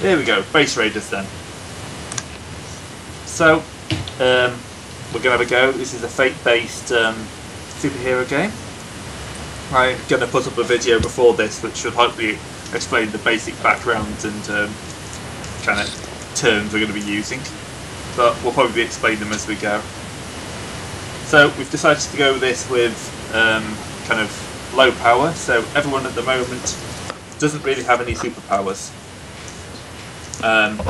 Here we go, Base Raiders then. So, we're going to have a go. This is a fate-based superhero game. I'm going to put up a video before this which should hopefully explain the basic background and kind of terms we're going to be using. But we'll probably explain them as we go. So we've decided to go with this with kind of low power, so everyone at the moment doesn't really have any superpowers. And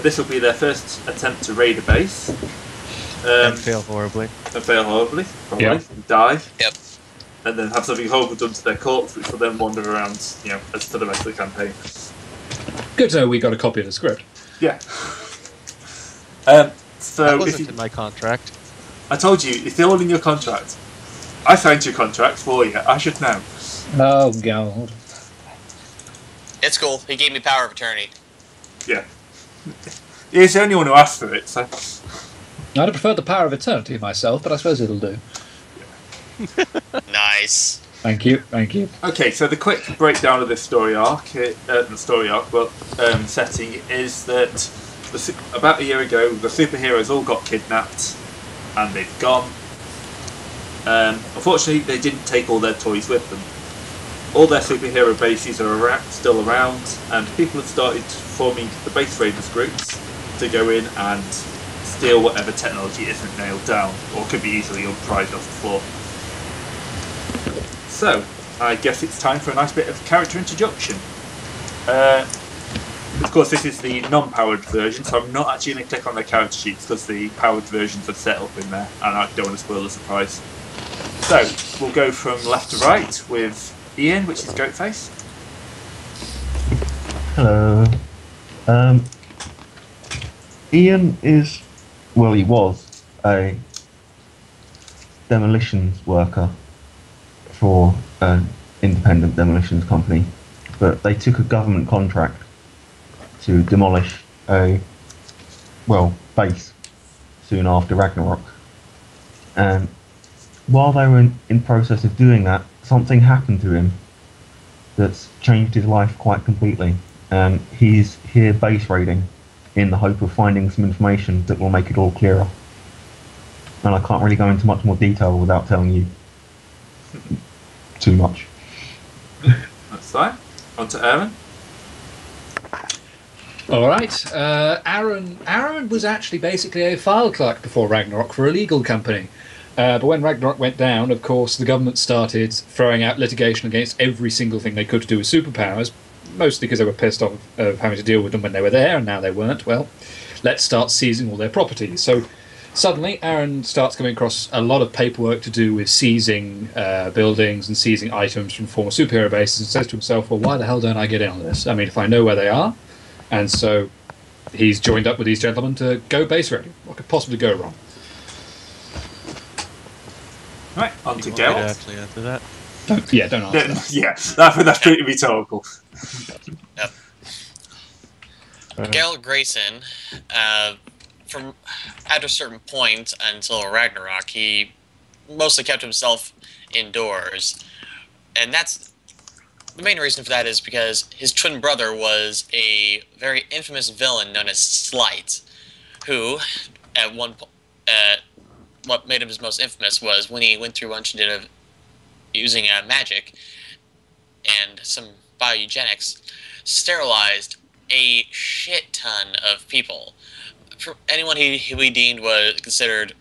this will be their first attempt to raid a base. And fail horribly. And fail horribly, probably. Yep. And die. Yep. And then have something horrible done to their corpse, which will then wander around, you know, as for the rest of the campaign. Good to know we got a copy of the script. Yeah. So That if wasn't you, in my contract. I told you, it's all in your contract. I signed your contract for you. I should know. Oh, God. It's cool. He gave me power of attorney. Yeah. He's the only one who asked for it, so... I'd have preferred the power of eternity myself, but I suppose it'll do. Nice. Thank you, thank you. Okay, so the quick breakdown of this story arc, setting is that about a year ago, the superheroes all got kidnapped, and they've gone. Unfortunately, they didn't take all their toys with them. All their superhero bases are still around, and people have started forming the Base Raiders groups to go in and steal whatever technology isn't nailed down, or could be easily prized off the floor. So, I guess it's time for a nice bit of character introduction. Of course, this is the non-powered version, so I'm not actually going to click on the character sheets because the powered versions are set up in there, and I don't want to spoil the surprise. So, we'll go from left to right with Ian, which is Goatface. Hello. Ian is, well, he was a demolitions worker for an independent demolitions company, but they took a government contract to demolish a, well, base soon after Ragnarok. And while they were in process of doing that, something happened to him that's changed his life quite completely. And he's here base raiding in the hope of finding some information that will make it all clearer. And I can't really go into much more detail without telling you too much. That's fine. On to Aaron. All right. Aaron was actually basically a file clerk before Ragnarok for a legal company. But when Ragnarok went down, of course, the government started throwing out litigation against every single thing they could to do with superpowers, mostly because they were pissed off of having to deal with them when they were there, and now they weren't. Well, let's start seizing all their properties. So suddenly, Aaron starts coming across a lot of paperwork to do with seizing buildings and seizing items from former superhero bases, and says to himself, well, why the hell don't I get in on this? I mean, if I know where they are. And so he's joined up with these gentlemen to go base raiding. What could possibly go wrong? Right, on to You want me Geralt. to actually answer that? Don't answer that. Yeah, that's pretty rhetorical. Yep. Geralt Grayson, from at a certain point until Ragnarok, he mostly kept himself indoors, and that's the main reason for that is because his twin brother was a very infamous villain known as Slight, who, at one point, what made him his most infamous was when he went through a bunch of using magic and some bioeugenics, sterilized a shit ton of people. For anyone he deemed was considered,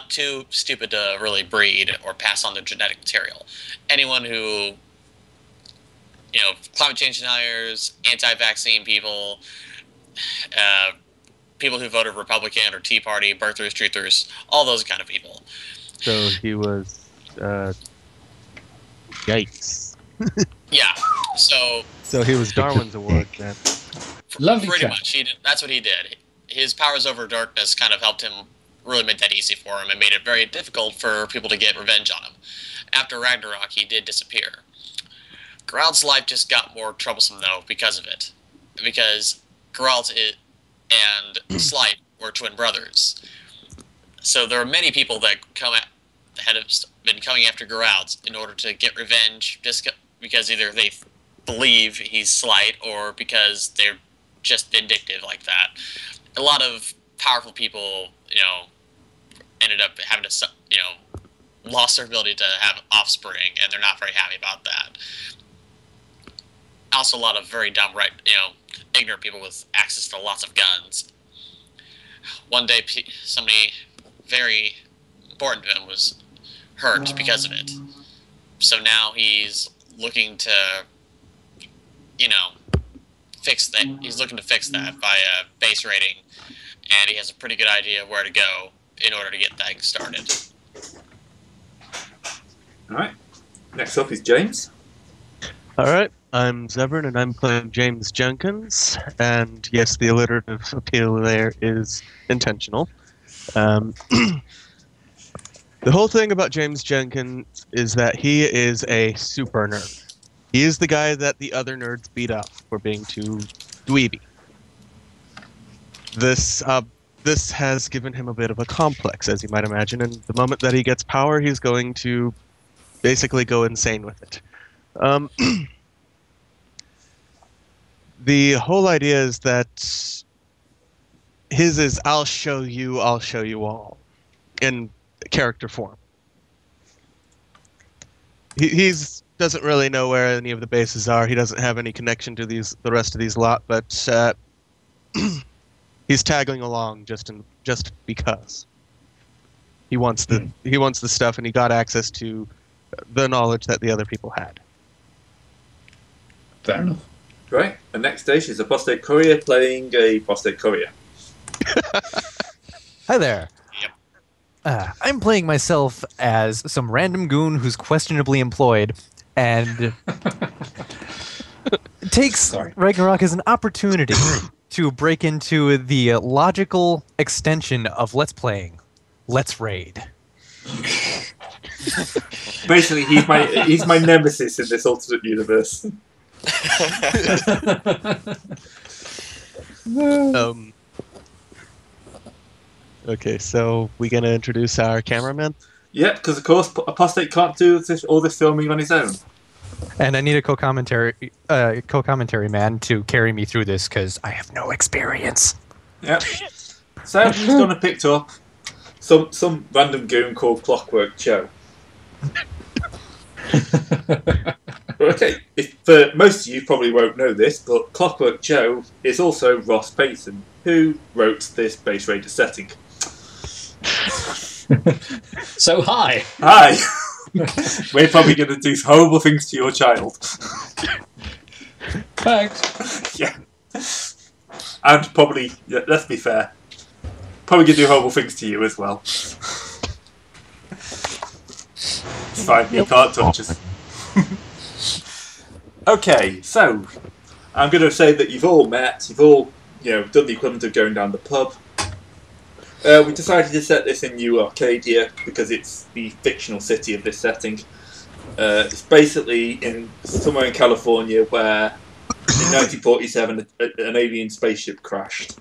too stupid to really breed or pass on their genetic material. Anyone who, climate change deniers, anti-vaccine people, people who voted Republican or Tea Party, birthers, truthers, all those kind of people. So he was, yikes. Yeah, so he was Darwin's award then. Lovely pretty chat. much, that's what he did. His powers over darkness kind of helped him, really made that easy for him, and made it very difficult for people to get revenge on him. After Ragnarok, he did disappear. Geralt's life just got more troublesome, though, because of it. Because Geralt and Slight were twin brothers. So there are many people that have been coming after Geralt in order to get revenge, just because either they believe he's Slight or because they're just vindictive like that. A lot of powerful people, ended up having to, lost their ability to have offspring, and they're not very happy about that. Also, a lot of very dumb, ignorant people with access to lots of guns. One day, somebody very important to him was hurt because of it. So now he's looking to, fix that. He's looking to fix that by base rating, and he has a pretty good idea of where to go in order to get things started. All right. Next up is James. All right, I'm Zevran, and I'm playing James Jenkins. And yes, the alliterative appeal there is intentional. The whole thing about James Jenkins is that he is a super nerd. He is the guy that the other nerds beat up for being too dweeby. This has given him a bit of a complex, as you might imagine, and the moment that he gets power, he's going to basically go insane with it. The whole idea is that his is I'll show you all in character form. He's doesn't really know where any of the bases are. He doesn't have any connection to the rest of these lot, but he's tagging along just because he wants the stuff, and he got access to the knowledge that the other people had. Fair enough. Right. The next stage is a prostate courier playing a prostate courier. Hi there. Yep. I'm playing myself as some random goon who's questionably employed and takes Ragnarok as an opportunity to break into the logical extension of Let's Playing. Let's Raid. Basically, he's my nemesis in this alternate universe. Okay, so we gonna introduce our cameraman? Yeah, because of course Apostate can't do all this filming on his own. And I need a co-commentary man to carry me through this because I have no experience. Yep. So he's gonna pick up some random goon called Clockwork Joe. Okay, for most of you probably won't know this, but Clockwork Joe is also Ross Payton, who wrote this Base Raider setting. So hi. Hi. We're probably going to do horrible things to your child. Thanks. Yeah. And probably, let's be fair, probably going to do horrible things to you as well. It's fine, you can't touch us. Okay, so I'm going to say that you've all met, you've all done the equivalent of going down the pub. We decided to set this in New Arcadia because it's the fictional city of this setting. It's basically somewhere in California where in 1947 an alien spaceship crashed.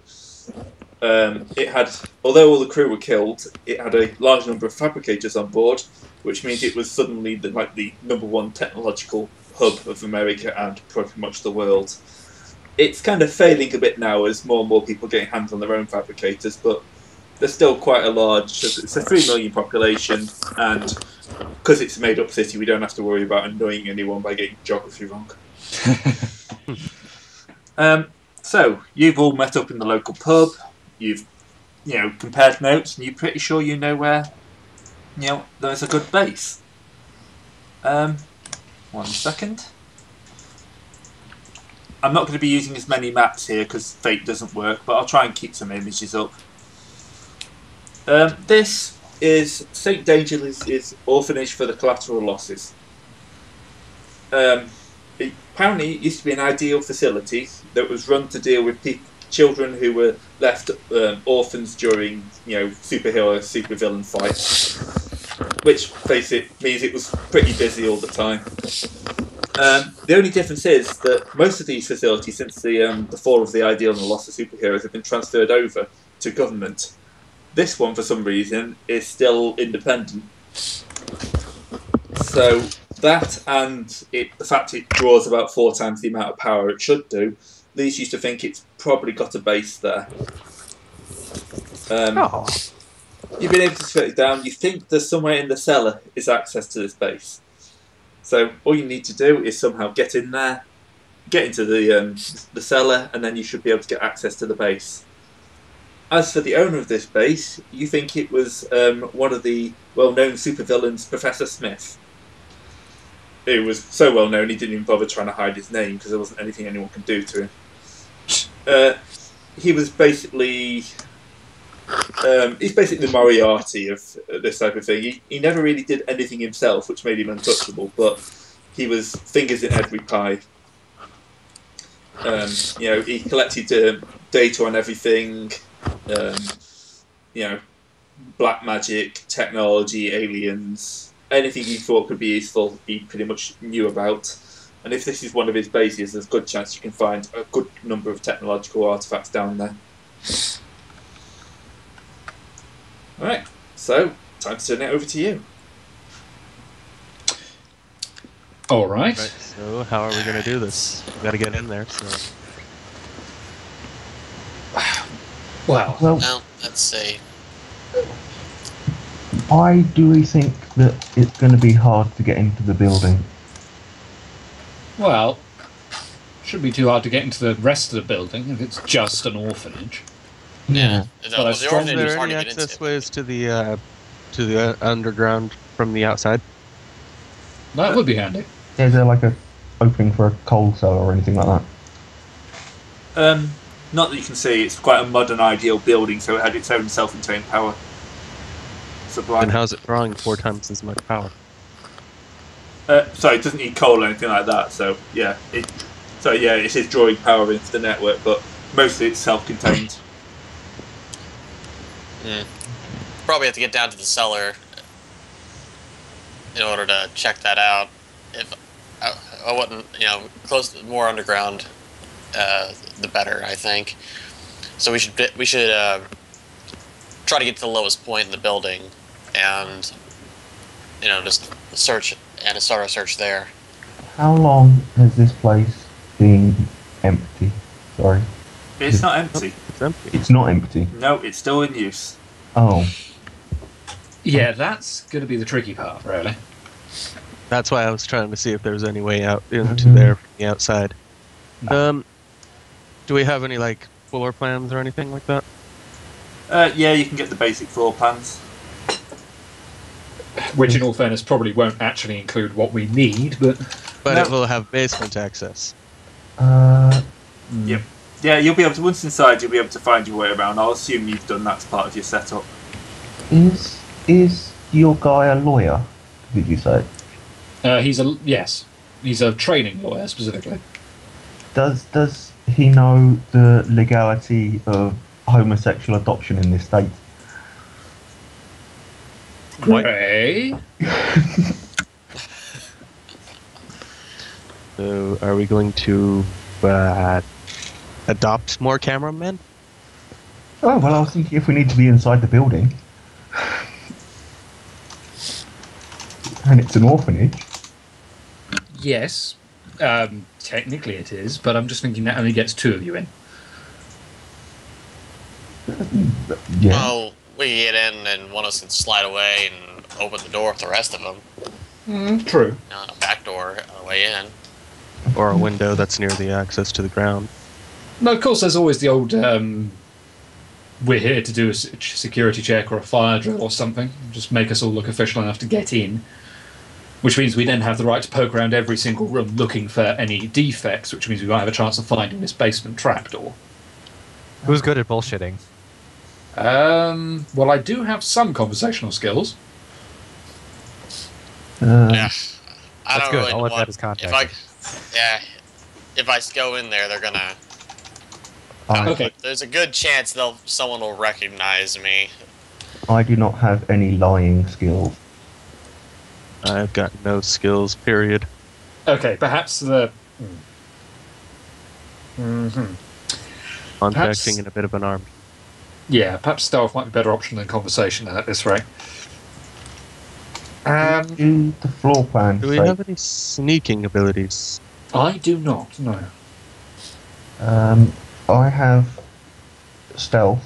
It had, although all the crew were killed, it had a large number of fabricators on board, which means it was suddenly the #1 technological hub of America and pretty much the world. It's kind of failing a bit now as more and more people getting hands on their own fabricators, but there's still quite a large, it's a 3 million population, and because it's a made-up city, we don't have to worry about annoying anyone by getting geography wrong. So, you've all met up in the local pub, you've compared notes, and you're pretty sure you know where there's a good base. 1 second. I'm not going to be using as many maps here because Fate doesn't work, but I'll try and keep some images up. This is St. Dangerous' orphanage for the collateral losses. Apparently, it used to be an ideal facility that was run to deal with children who were left orphans during, superhero, supervillain fights. Which, face it, means it was pretty busy all the time. The only difference is that most of these facilities, since the fall of the ideal and the loss of superheroes, have been transferred over to government. This one, for some reason, is still independent. So that and the fact it draws about 4 times the amount of power it should do leads you to think it's probably got a base there. Oh, You've been able to shut it down. You think there's somewhere in the cellar is access to this base. So all you need to do is somehow get in there, get into the cellar, and then you should be able to get access to the base. As for the owner of this base, you think it was one of the well-known supervillains, Professor Smith. It was so well-known he didn't even bother trying to hide his name because there wasn't anything anyone could do to him. He was basically... he's basically the Moriarty of this type of thing. He never really did anything himself, which made him untouchable, but he was fingers in every pie. He collected data on everything, black magic, technology, aliens, anything he thought could be useful, he pretty much knew about. And if this is one of his bases, there's a good chance you can find a good number of technological artifacts down there. Alright, so time to turn it over to you. Alright. Right, so how are we going to do this? We got to get in there. So. Well, Well, let's see. Why do we think that it's going to be hard to get into the building? well, shouldn't be too hard to get into the rest of the building if it's just an orphanage. Yeah. Well, I The strongly- orphanage Are is there hard any to get access into. ways to the underground from the outside? That would be handy. Is there like a opening for a coal cellar or anything like that? Not that you can see, it's quite a modern ideal building, so it had its own self-contained power supply. And how's it drawing 4 times as much power? Sorry, it doesn't need coal or anything like that, so yeah. It is drawing power into the network, but mostly it's self-contained. Probably have to get down to the cellar in order to check that out. If I wouldn't, close more underground, the better, I think. So we should try to get to the lowest point in the building, and just search and start our search there. How long has this place been empty? Sorry. It's not empty. It's empty. It's not empty. No, it's still in use. Oh. Yeah, that's going to be the tricky part, really. That's why I was trying to see if there was any way out into there from the outside. Do we have any floor plans or anything like that? Yeah, you can get the basic floor plans. Which, in all fairness, probably won't actually include what we need, but... But No. it will have basement access. Yep. Yeah, you'll be able to, once inside, you'll be able to find your way around. I'll assume you've done that as part of your setup. Is your guy a lawyer? Did you say? Yes. He's a training lawyer, specifically. Does he know the legality of homosexual adoption in this state? Gray? So, are we going to adopt more cameramen? Oh, well, I was thinking if we need to be inside the building. And it's an orphanage. Yes. Technically it is, but I'm just thinking that only gets 2 of you in. Yeah. Well, we can get in and one of us can slide away and open the door with the rest of them. True. A back door on the way in. Or a window that's near the access to the ground? No, of course, there's always the old, we're here to do a security check or a fire drill or something. Just make us all look official enough to get in. Which means we then have the right to poke around every single room looking for any defects, which means we might have a chance of finding this basement trapdoor. who's good at bullshitting? Well, I do have some conversational skills. Yeah. I That's don't good. really I'll let want, that as context. if I go in there, they're gonna. Okay. There's a good chance someone will recognize me. I do not have any lying skills. I've got no skills, period. Okay, perhaps the... Contacting Perhaps- and a bit of an arm. Yeah, perhaps stealth might be a better option than conversation at this rate. Do the floor plan Do we say- have any sneaking abilities? I do not, no. I have stealth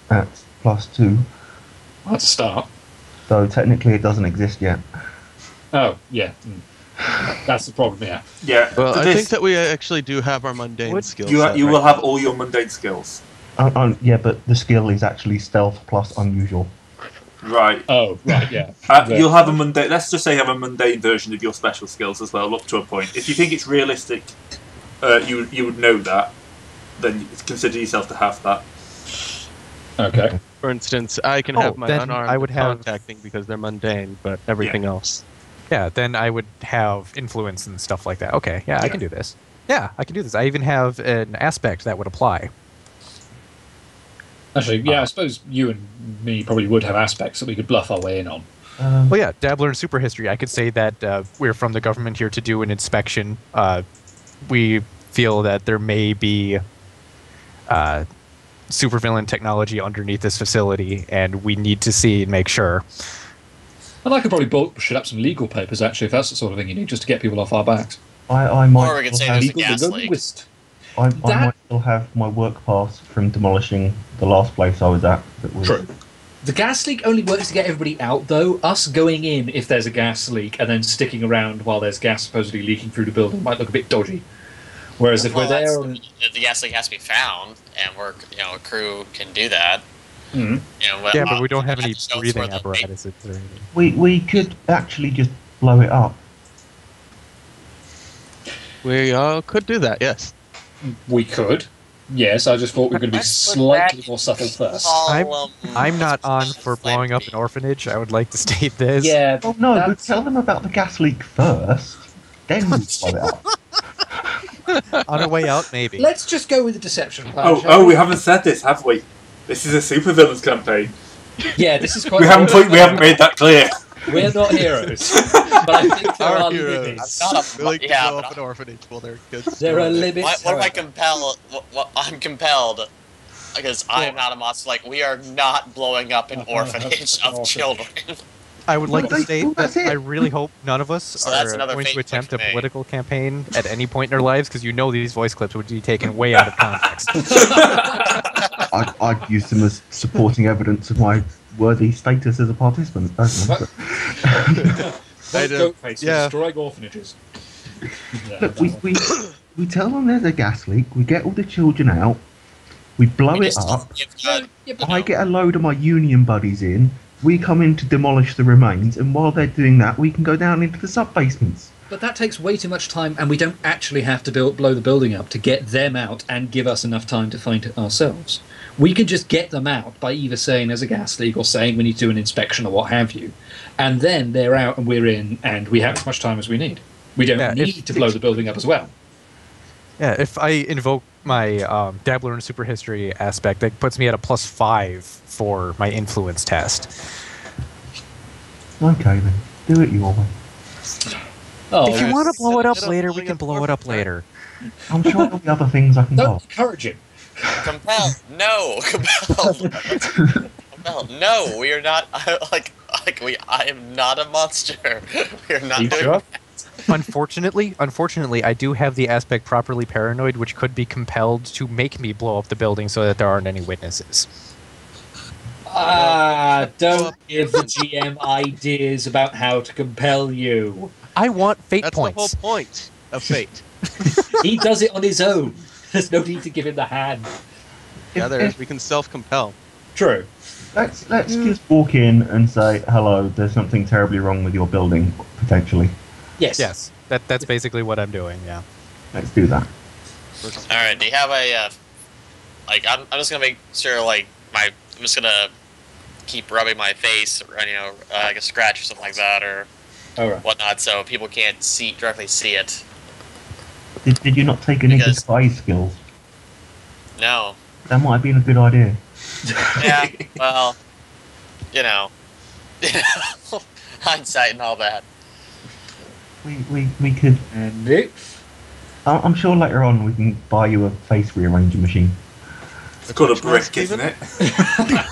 at +2, That's a start. so technically it doesn't exist yet. Oh, yeah. That's the problem, yeah. Yeah. Well, for I this, think that we actually do have our mundane Would skills. you will have all your mundane skills. Yeah, but the skill is actually stealth plus unusual. Right. Oh, right, yeah. You'll have a mundane. Let's just say you have a mundane version of your special skills as well, up to a point. If you think it's realistic, you would know that. Then consider yourself to have that. Okay. For instance, I can have my then unarmed I would have- contacting because they're mundane, but everything else. Yeah, then I would have influence and stuff like that. Okay, yeah, I can do this. Yeah, I can do this. I even have an aspect that would apply. Actually, yeah, I suppose you and me probably would have aspects that we could bluff our way in on. Well, yeah, Dabbler in super history. I could say that we're from the government here to do an inspection. We feel that there may be supervillain technology underneath this facility, and we need to see and make sure. And I could probably bullshit up some legal papers, actually, if that's the sort of thing you need, just to get people off our backs. I might Or we could still say have, there's a gas leak. linguist. I That- might still have my work pass from demolishing the last place I was at. That was, True. The gas leak only works to get everybody out, though. Us going in if there's a gas leak and then sticking around while there's gas supposedly leaking through the building might look a bit dodgy. Whereas if Well, we're there, that's- the gas leak has to be found, and a crew can do that. Mhm. Yeah, but we don't have any notes where breathing the- apparatuses or anything. we could actually just blow it up. We could do that, yes. we could. Yes, I just thought we were going to be slightly more subtle first. I'm not on for blowing up an orphanage. I would like to state this. Yeah, Oh no, but that's- tell them about the gas leak first, then we blow it up. On our way out, maybe. let's just go with the deception plan. shall Oh, we haven't said this, have we? This is a supervillains campaign. Yeah, this is quite. We haven't made that clear. We're not heroes, but I think there Our are heroes. limits. I'm not We like to yeah, blow but up an orphanage while they're kids. There are limits. what am I however. compelled? I'm compelled because I'm not a monster. Like, we are not blowing up an orphanage of children. I would like to Well, state that that's it. I really hope none of us So that's are another going to fake attempt a click for me. political campaign at any point in our lives, because these voice clips would be taken way out of context. I'd use them as supporting evidence of my worthy status as a participant. Personally. I don't- Goatface yeah. destroying orphanages. Yeah, Look, that one. we tell them there's a gas leak. We get all the children out. We blow We it just up. give I get a load of my union buddies in. We come in to demolish the remains, and while they're doing that, we can go down into the sub-basements. But that takes way too much time, and we don't actually have to blow the building up to get them out and give us enough time to find it ourselves. We can just get them out by either saying there's a gas leak or saying we need to do an inspection or what have you. And then they're out and we're in, and we have as much time as we need. We don't Yeah, need to blow the building up as well. Yeah, if I invoke my Dabbler in super history aspect, that puts me at a +5 for my influence test. Okay then, do it your way. Oh, If you want to blow it up Instead of later, we blowing can up blow it up orphans, later. I'm sure there'll be other things I can do. don't encourage him. Compelled. No. Compelled. Compelled. No, we are not. I am not a monster. We are not You doing. sure? Unfortunately, I do have the aspect properly paranoid, which could be compelled to make me blow up the building so that there aren't any witnesses. Don't give the GM ideas about how to compel you. I want fate That's points. the whole point of fate. He does it on his own. There's no need to give him the hand. Yeah, there is. We can self-compel. True. Let's just walk in and say, hello, there's something terribly wrong with your building, potentially. Yes. Yes, that's basically what I'm doing. Yeah. Let's do that. All right. Do you have a I'm just gonna make sure I'm just gonna keep rubbing my face, or like a scratch or something like that, or All right. whatnot, so people can't directly see it. Did you not take any Because- disguise skills? No. That might have been a good idea. Yeah. Well, hindsight and all that. We could. And it. I'm sure later on we can buy you a face rearranger machine. It's called a brick, isn't it? Yeah.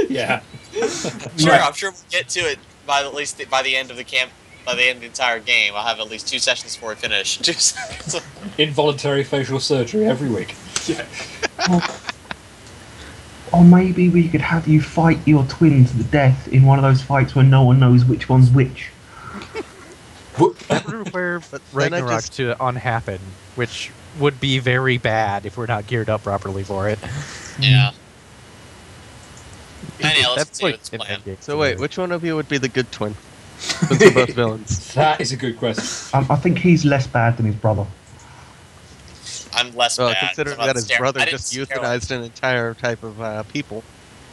Yeah. Sure. Right. I'm sure we'll get to it by at least by the end of the by the end of the entire game. I'll have at least 2 sessions before we finish. 2 seconds. Involuntary facial surgery every week. Yeah. Or maybe we could have you fight your twin to the death in one of those fights where no one knows which one's which. That would require then I Ragnarok just- to unhappen, which would be very bad if we're not geared up properly for it. Yeah. Anyhow, let's That's see what's in planned. Endgame. So wait, which one of you would be the good twin? Since we're both villains. That is a good question. I think he's less bad than his brother. I'm less Well, bad. considering I'm that not his brother I didn't just sterilize- euthanized an entire type of people.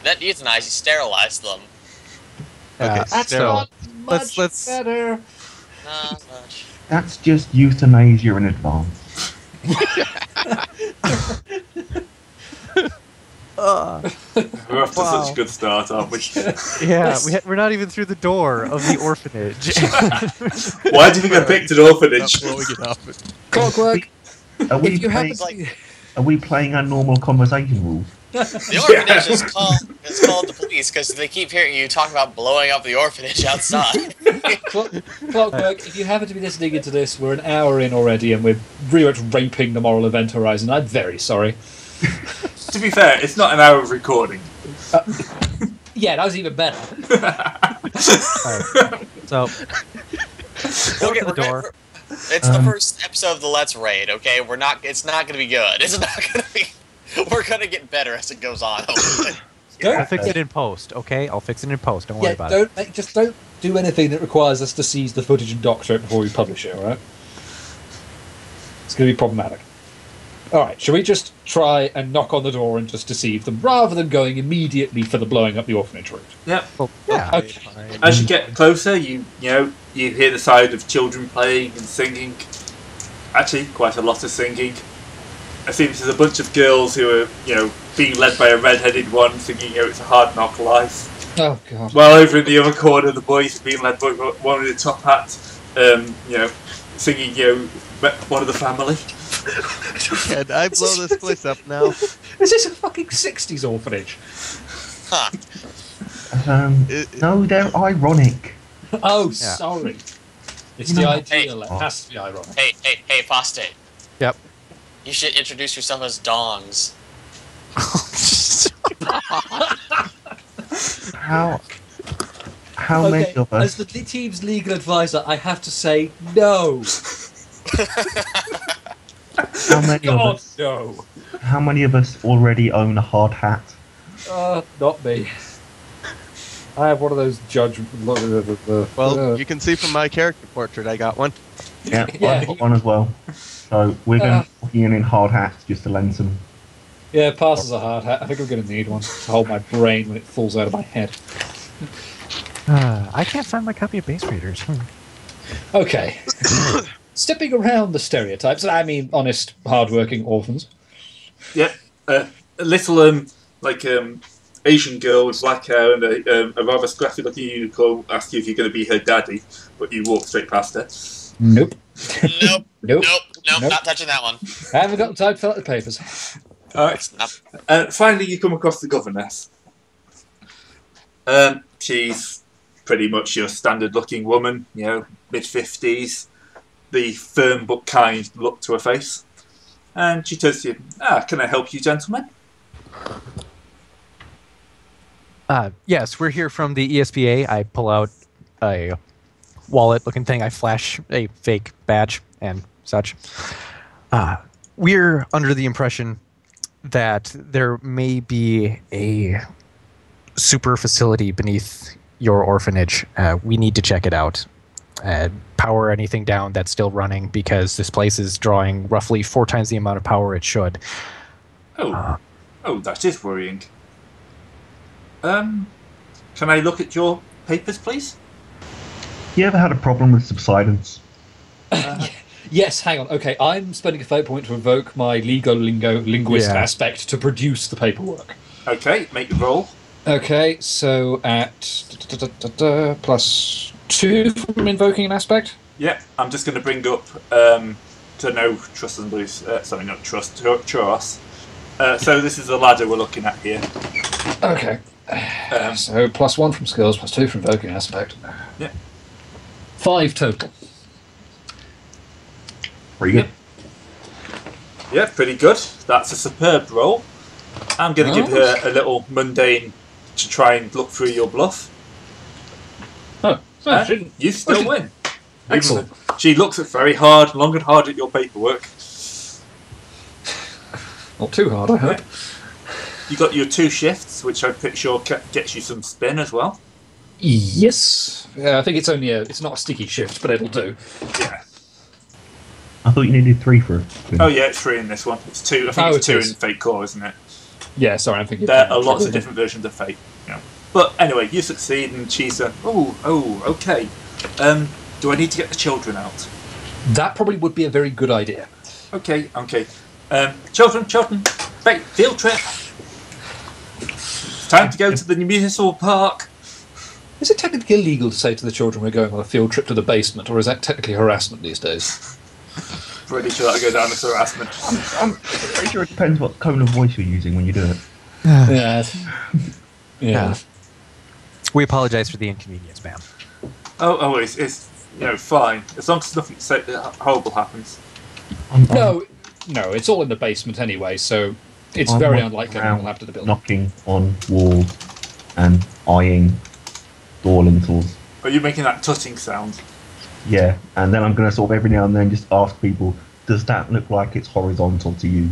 That euthanized, he sterilized them. Okay, That's sterile. not much let's- better. Not much. That's just euthanasia in advance. We're off to Wow. such a good start, aren't we? Yeah, we're not even through the door of the orphanage. Why do you think I picked an orphanage? Not blowing it up. Clockwork. Are we, If you playing, happen to... are we playing our normal conversation rules? The orphanage is called the police because they keep hearing you talk about blowing up the orphanage outside. Clockwork, if you happen to be listening into this, we're an hour in already and we're really much raping the moral event horizon. I'm very sorry. To be fair, it's not an hour of recording. Yeah, that was even better. Alright, so, go Okay, to the door. It's the first episode of the Let's Raid. Okay, we're not. It's not going to be good. It's not going to be. We're going to get better as it goes on. Hopefully. Don't, I'll fix it in post, okay? I'll fix it in post. Don't worry about it. just don't do anything that requires us to seize the footage and doctor it before we publish it, alright? It's going to be problematic. Alright, shall we just try and knock on the door and just deceive them, rather than going immediately for the blowing up the orphanage route? Yep. Well, yeah. Okay. Fine. As you get closer, you hear the sound of children playing and singing. Actually, quite a lot of singing. It seems there's a bunch of girls who are, being led by a red-headed one, singing, "It's a hard knock life." Oh, God. While over in the other corner, the boys are being led by one with a top hat, singing, "One of the family." Can I blow this place up now? Is this a fucking 60s orphanage? Huh. No, they're ironic. Oh, Yeah. sorry. It's No. the ideal. It has to be ironic. Hey, Foste. Yep. You should introduce yourself as Dongs. How many of as us? the team's legal advisor, I have to say no. How many of God, us? no. How many of us already own a hard hat? Not me. I have one of those judge. Well, you can see from my character portrait, I got one. Yeah, Yeah. I've got one as well. So we're going to be in hard hats just to lend some. Yeah, passes a hard hat. I think I'm going to need one to hold my brain when it falls out of my head. I can't find my copy of Base Raiders. Okay. Stepping around the stereotypes, I mean honest, hard-working orphans. Yep. A little Asian girl with black hair and a rather scruffy-looking unicorn asks you if you're going to be her daddy, but you walk straight past her. Nope. Nope. Nope. Nope. Nope. Not touching that one. I haven't got time to fill out the papers. Alright. Finally, you come across the governess. She's pretty much your standard-looking woman, mid-50s. The firm but kind look to her face. And she turns to you, "Can I help you, gentlemen?" Yes, we're here from the ESPA. I pull out a wallet-looking thing. I flash a fake badge and such. We're under the impression that there may be a super facility beneath your orphanage. We need to check it out. Power anything down that's still running, because this place is drawing roughly 4 times the amount of power it should. Oh, that is worrying. Can I look at your papers, please? You ever had a problem with subsidence? Yes, hang on. Okay, I'm spending a fate point to evoke my linguist Yeah. aspect to produce the paperwork. Okay, make the roll. Okay, so at +2 from invoking an aspect. Yep, I'm just going to bring up to no trust and beliefs. Sorry, not trust, trust. So this is the ladder we're looking at here. Okay. So +1 from skills, +2 from invoking aspect. Yeah. 5 total. Pretty good. Yeah, pretty good. That's a superb roll. I'm going to give her a little mundane to try and look through your bluff. Oh, And you still win. Excellent. She looks at very hard, long and hard at your paperwork. Not too hard, I hope. You got your 2 shifts, which I'm pretty sure gets you some spin as well. Yes. I think it's only it's not a sticky shift, but it'll do. Yeah. I thought you needed 3 for it. Oh yeah, it's 3 in this one. It's 2. I think it's 2 in Fate Core, isn't it? Yeah, sorry, I'm thinking. There are lots of different versions of Fate. Yeah. But anyway, you succeed, and she's okay. Do I need to get the children out? That probably would be a very good idea. Okay. Children, Fate field trip. It's time to go to the municipal park. Is it technically illegal to say to the children we're going on a field trip to the basement, or is that technically harassment these days? Pretty sure that'll go down as harassment. I'm pretty sure it depends what tone of voice you're using when you do it. Yeah. We apologize for the inconvenience, ma'am. Oh, it's fine as long as nothing horrible happens. No, it's all in the basement anyway, so it's very unlikely anyone will have to the building. Knocking on walls and eyeing door lintels. Are you making that tutting sound? Yeah, and then I'm going to sort of every now and then just ask people, does that look like it's horizontal to you?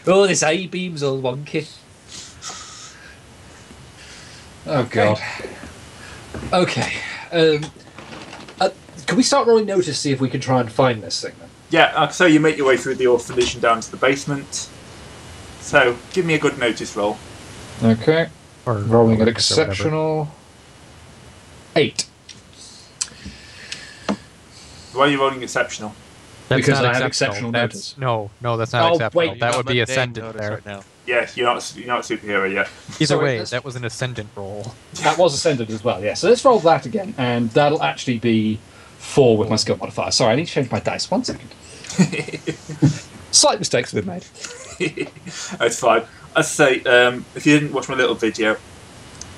Oh, this A-beam's all wonky. Oh, God. Okay. Can we start rolling notice to see if we can try and find this thing, then? Yeah, so you make your way through the orphanage and down to the basement. So, give me a good notice roll. Okay. Or Rolling at or exceptional. 8. Why are you rolling exceptional? That's Because not I have exceptional That's- notice. No, that's not Oh, acceptable. wait, that You would got be mundane ascendant notice there. right now. Yeah, you're not a superhero yet. Either Sorry, way, that's- that was an ascendant roll. That was ascended as well, yeah. So let's roll that again, and that'll actually be 4 with my skill modifier. Sorry, I need to change my dice. 1 second. Slight mistakes have been made. That's fine. I'd say, if you didn't watch my little video,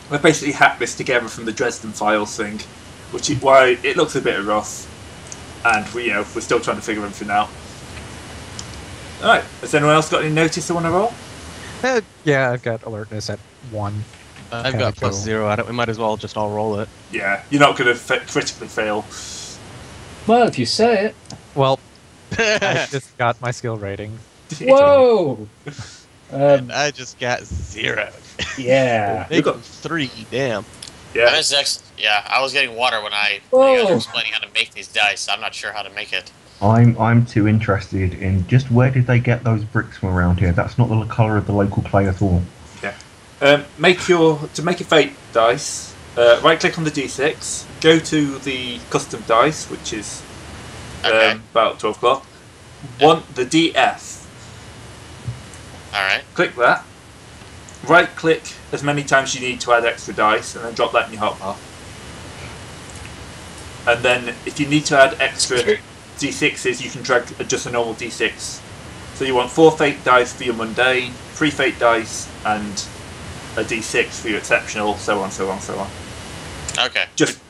I basically hacked this together from the Dresden Files thing, which is why it looks a bit rough, and we're still trying to figure everything out. Alright, has anyone else got any notice they want to roll? Yeah, I've got alertness at 1. I've got +0 at it. We might as well just all roll it. Yeah, you're not going to critically fail. Well, if you say it. Well, I just got my skill rating. Whoa! And I just got 0. Yeah. They got 3. Damn. Yeah. I was getting water when you guys were explaining how to make these dice. I'm not sure how to make it. I'm too interested in just where did they get those bricks from around here? That's not the colour of the local clay at all. Yeah. To make your fate dice, right click on the D6, go to the custom dice, which is about 12 o'clock. The DF. Alright. Click that. Right click as many times you need to add extra dice, and then drop that in your hotbar. And then if you need to add extra D6s, you can drag just a normal D6. So you want 4 fate dice for your mundane, 3 fate dice, and a D6 for your exceptional, so on, so on, so on. Okay. Just